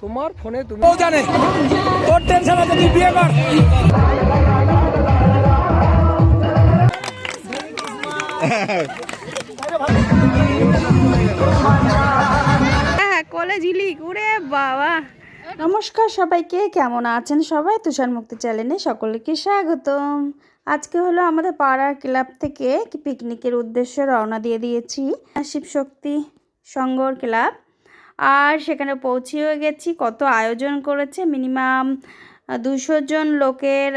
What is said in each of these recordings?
তোমার ফোনে তুমি জানে তোর টেনশন আছে, তুই বিয়ে কর। হ্যাঁ কোলে ঝিলিক উড়ে বাবা। নমস্কার সবাইকে, কেমন আছেন সবাই? তুষার মুক্তি চ্যানেলে সকলকে স্বাগতম। আজকে হলো আমাদের পাড়ার ক্লাব থেকে পিকনিকের উদ্দেশ্যে রওনা দিয়ে দিয়েছি, শিবশক্তি সংঘর ক্লাব। আর সেখানে পৌঁছেও গেছি। কত আয়োজন করেছে, মিনিমাম 200 জন লোকের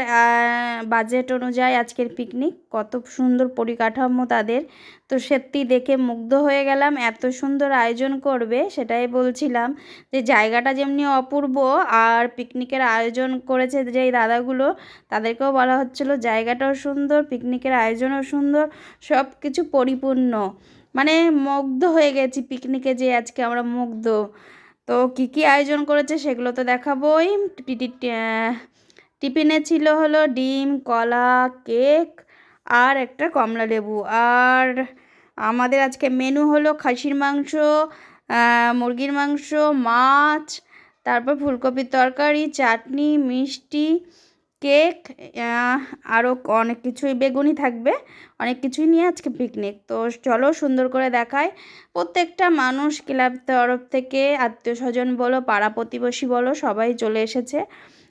বাজেট অনুযায়ী আজকের পিকনিক। কত সুন্দর পরিকাঠামো তাদের, তো সত্যি দেখে মুগ্ধ হয়ে গেলাম। এত সুন্দর আয়োজন করবে সেটাই বলছিলাম, যে জায়গাটা যেমনি অপূর্ব, আর পিকনিকের আয়োজন করেছে যেই দাদাগুলো, তাদেরকেও বলা হচ্ছিল জায়গাটাও সুন্দর, পিকনিকের আয়োজনও সুন্দর, সব কিছু পরিপূর্ণ। মানে মুগ্ধ হয়ে গেছি পিকনিকে, যে আজকে আমরা মুগ্ধ। তো কি কি আয়োজন করেছে সেগুলো তো দেখাবোই। টিফিনে ছিল হলো ডিম, কলা, কেক আর একটা কমলা লেবু। আর আমাদের আজকে মেনু হলো খাসির মাংস, মুরগির মাংস, মাছ, তারপর ফুলকপির তরকারি, চাটনি, মিষ্টি, কেক, আরও অনেক কিছুই, বেগুনি থাকবে, অনেক কিছুই নিয়ে আজকে পিকনিক। তো চলো সুন্দর করে দেখায়। প্রত্যেকটা মানুষ ক্লাব তরফ থেকে, আত্মীয় স্বজন বলো, পাড়া প্রতিবেশী বলো, সবাই চলে এসেছে।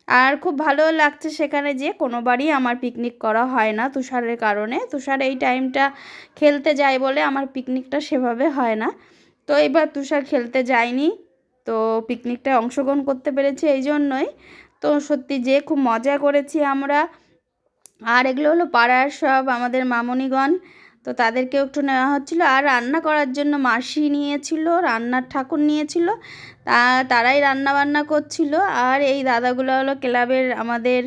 আর খুব ভালো লাগছে সেখানে, যে কোনোবারই আমার পিকনিক করা হয় না তুষারের কারণে। তুষার এই টাইমটা খেলতে যায় বলে আমার পিকনিকটা সেভাবে হয় না। তো এবার তুষার খেলতে যায়নি, তো পিকনিকটা অংশগ্রহণ করতে পেরেছে এই জন্যই। তো সত্যি যে খুব মজা করেছি আমরা। আর এগুলো হলো পাড়ার সব আমাদের মামনিগণ, তো তাদেরকেও একটু নেওয়া হচ্ছিলো। আর রান্না করার জন্য মাসি নিয়েছিল, রান্নার ঠাকুর নিয়েছিল, তারাই রান্না বান্না করছিল। আর এই দাদাগুলো হলো ক্লাবের আমাদের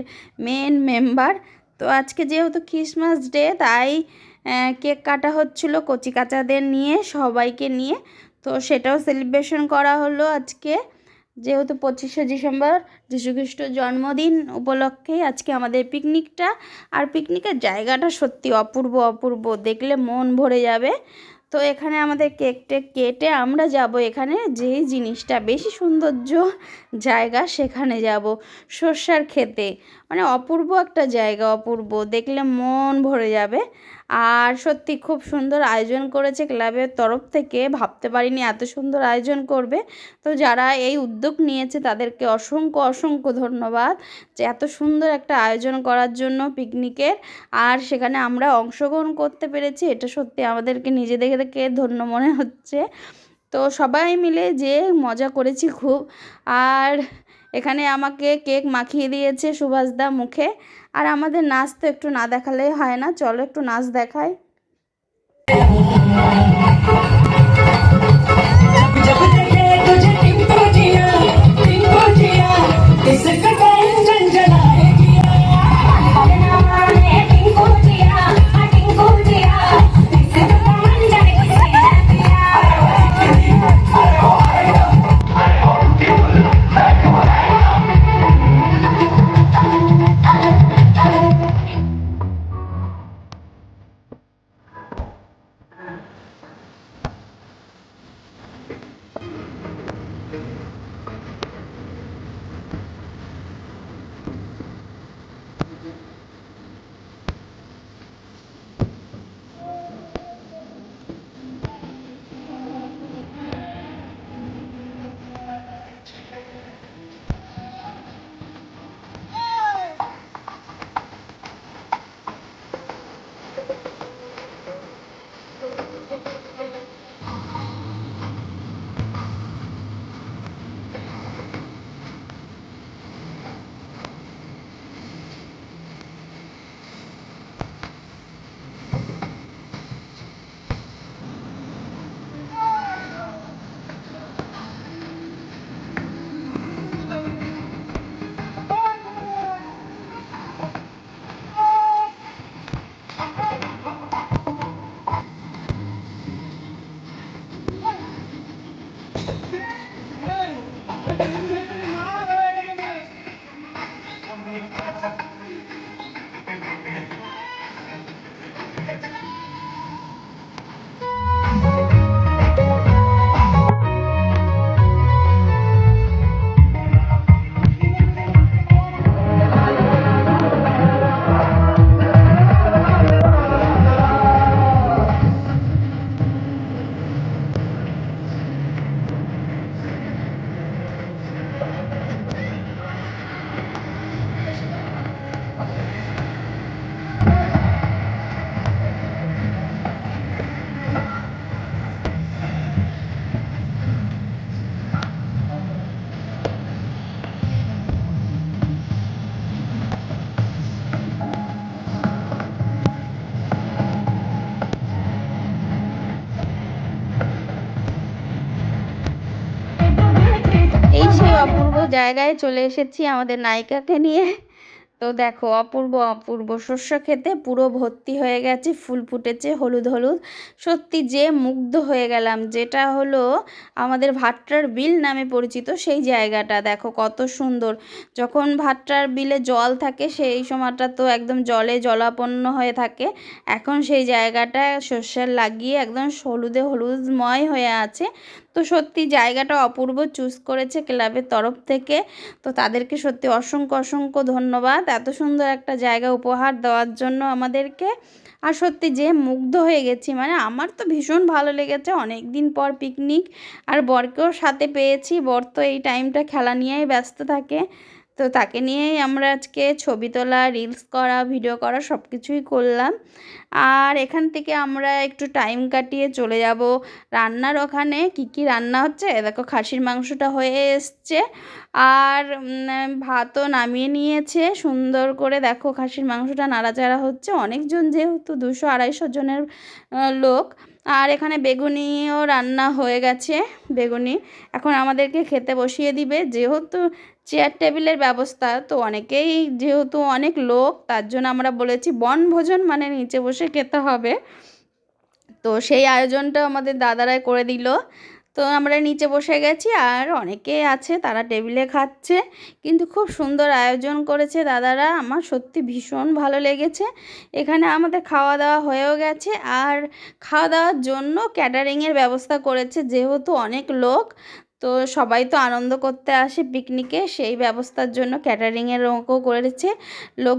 মেন মেম্বার। তো আজকে যেহেতু ক্রিসমাস ডে, তাই কেক কাটা হচ্ছিলো কচি কাচাদের নিয়ে, সবাইকে নিয়ে। তো সেটাও সেলিব্রেশন করা হলো আজকে, যেহেতু 25শে ডিসেম্বর যীশুখ্রিস্টর জন্মদিন উপলক্ষেই আজকে আমাদের পিকনিকটা। আর পিকনিকের জায়গাটা সত্যি অপূর্ব অপূর্ব, দেখলে মন ভরে যাবে। তো এখানে আমাদের কেক টেক কেটে আমরা যাব এখানে যেই জিনিসটা বেশি সৌন্দর্য জায়গা, সেখানে যাব সর্ষার খেতে। মানে অপূর্ব একটা জায়গা, অপূর্ব, দেখলে মন ভরে যাবে। আর সত্যি খুব সুন্দর আয়োজন করেছে ক্লাবের তরফ থেকে, ভাবতে পারিনি এত সুন্দর আয়োজন করবে। তো যারা এই উদ্যোগ নিয়েছে তাদেরকে অসংখ্য অসংখ্য ধন্যবাদ, যে এত সুন্দর একটা আয়োজন করার জন্য পিকনিকের। আর সেখানে আমরা অংশগ্রহণ করতে পেরেছি, এটা সত্যি আমাদেরকে নিজেদেরকে ধন্য মনে হচ্ছে। তো সবাই মিলে যে মজা করেছি খুব। আর এখানে আমাকে কেক মাখিয়ে দিয়েছে সুভাষদা মুখে। আর আমাদের নাচ তো একটু না দেখালেই হয় না, চলো একটু নাচ দেখাই। অপূর্ব জায়গায় চলে এসেছি আমাদের নায়িকাকে নিয়ে। তো দেখো অপূর্ব অপূর্ব শস্য খেতে পুরো ভর্তি হয়ে গেছে, ফুল ফুটেছে হলুদ হলুদ। সত্যি যে মুগ্ধ হয়ে গেলাম, যেটা হলো আমাদের ভাট্টার বিল নামে পরিচিত সেই জায়গাটা দেখো কত সুন্দর। যখন ভাট্টার বিলে জল থাকে সেই সময়টা তো একদম জলে জলাপন্ন হয়ে থাকে। এখন সেই জায়গাটা শস্যের লাগিয়ে একদম হলুদে হলুদময় হয়ে আছে। তো সত্যি জায়গাটা অপূর্ব চুজ করেছে ক্লাবের তরফ থেকে। তো তাদেরকে সত্যি অসংখ্য অসংখ্য ধন্যবাদ এত সুন্দর একটা জায়গা উপহার দেওয়ার জন্য আমাদেরকে। আর সত্যি যে মুগ্ধ হয়ে গেছি, মানে আমার তো ভীষণ ভালো লেগেছে, অনেক দিন পর পিকনিক। আর বরকেও সাথে পেয়েছি, বর তো এই টাইমটা খেলা নিয়েই ব্যস্ত থাকে। তো তাকে নিয়েই আমরা আজকে ছবি তোলা, রিলস করা, ভিডিও করা সব কিছুই করলাম। আর এখান থেকে আমরা একটু টাইম কাটিয়ে চলে যাব রান্নার ওখানে। কি কি রান্না হচ্ছে দেখো, খাসির মাংসটা হয়ে এসছে আর ভাতও নামিয়ে নিয়েছে সুন্দর করে। দেখো খাসির মাংসটা নাড়াচাড়া হচ্ছে, অনেকজন যেহেতু 200-250 জনের লোক। আর এখানে বেগুনিও রান্না হয়ে গেছে, বেগুনি এখন আমাদেরকে খেতে বসিয়ে দিবে। যেহেতু চেয়ার টেবিলের ব্যবস্থা, তো অনেকেই যেহেতু অনেক লোক, তার জন্য আমরা বলেছি বনভোজন মানে নিচে বসে খেতে হবে। তো সেই আয়োজনটা আমাদের দাদারাই করে দিল। তো আমরা নিচে বসে গেছি আর অনেকেই আছে তারা টেবিলে খাচ্ছে, কিন্তু খুব সুন্দর আয়োজন করেছে দাদারা, আমার সত্যি ভীষণ ভালো লেগেছে। এখানে আমাদের খাওয়া দাওয়া হয়েও গেছে আর খাওয়া দাওয়ার জন্য ক্যাটারিংয়ের ব্যবস্থা করেছে, যেহেতু অনেক লোক তো সবাই তো আনন্দ করতে আসে পিকনিকে, সেই ব্যবস্থার জন্য ক্যাটারিংয়ের অঙ্কও করেছে লোক,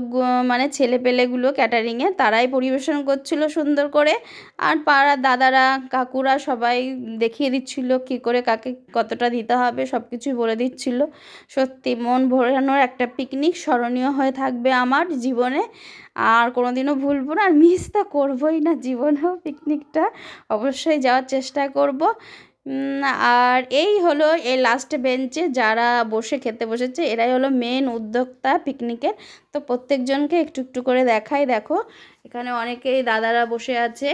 মানে ছেলেপেলেগুলো ক্যাটারিংয়ে তারাই পরিবেশন করছিল সুন্দর করে। আর পাড়ার দাদারা কাকুরা সবাই দেখিয়ে দিচ্ছিল কী করে কাকে কতটা দিতে হবে, সব কিছুই বলে দিচ্ছিল। সত্যি মন ভরানোর একটা পিকনিক, স্মরণীয় হয়ে থাকবে আমার জীবনে, আর কোনোদিনও ভুলবো না, আর মিস তো করবোই না জীবনেও। পিকনিকটা অবশ্যই যাওয়ার চেষ্টা করব। আর এই হলো এই লাস্ট বেঞ্চে যারা বসে খেতে বসেছে, এরাই হলো মেন উদ্যোক্তা পিকনিকের। তো প্রত্যেকজনকে একটু একটু করে দেখাই, দেখো এখানে অনেকেই দাদারা বসে আছে।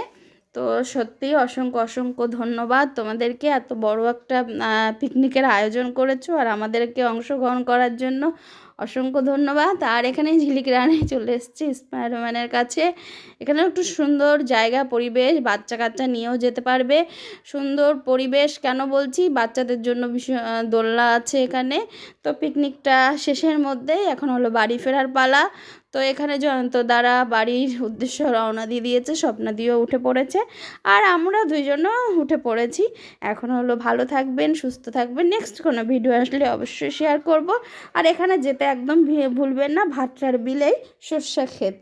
তো সত্যিই অসংখ্য অসংখ্য ধন্যবাদ তোমাদেরকে, এত বড় একটা পিকনিকের আয়োজন করেছো আর আমাদেরকে অংশগ্রহণ করার জন্য অসংখ্য ধন্যবাদ। আর এখানে ঝিলিক রানে চলে এসেছি স্পাইডারম্যানের কাছে। এখানে একটু সুন্দর জায়গা, পরিবেশ, বাচ্চা কাচ্চা নিয়েও যেতে পারবে। সুন্দর পরিবেশ কেন বলছি, বাচ্চাদের জন্য ভীষণ দোলনা আছে এখানে। তো পিকনিকটা শেষের মধ্যেই এখন হলো বাড়ি ফেরার পালা। তো এখানে জয়ন্ত দ্বারা বাড়ির উদ্দেশ্য রওনা দিয়ে দিয়েছে, স্বপ্না দিয়েও উঠে পড়েছে আর আমরা দুইজনও উঠে পড়েছি। এখন হলো ভালো থাকবেন, সুস্থ থাকবেন, নেক্সট কোনো ভিডিও আসলে অবশ্যই শেয়ার করব। আর এখানে যেতে একদম ভুলবেন না, ভাট্টার বিলেই সর্ষে ক্ষেত।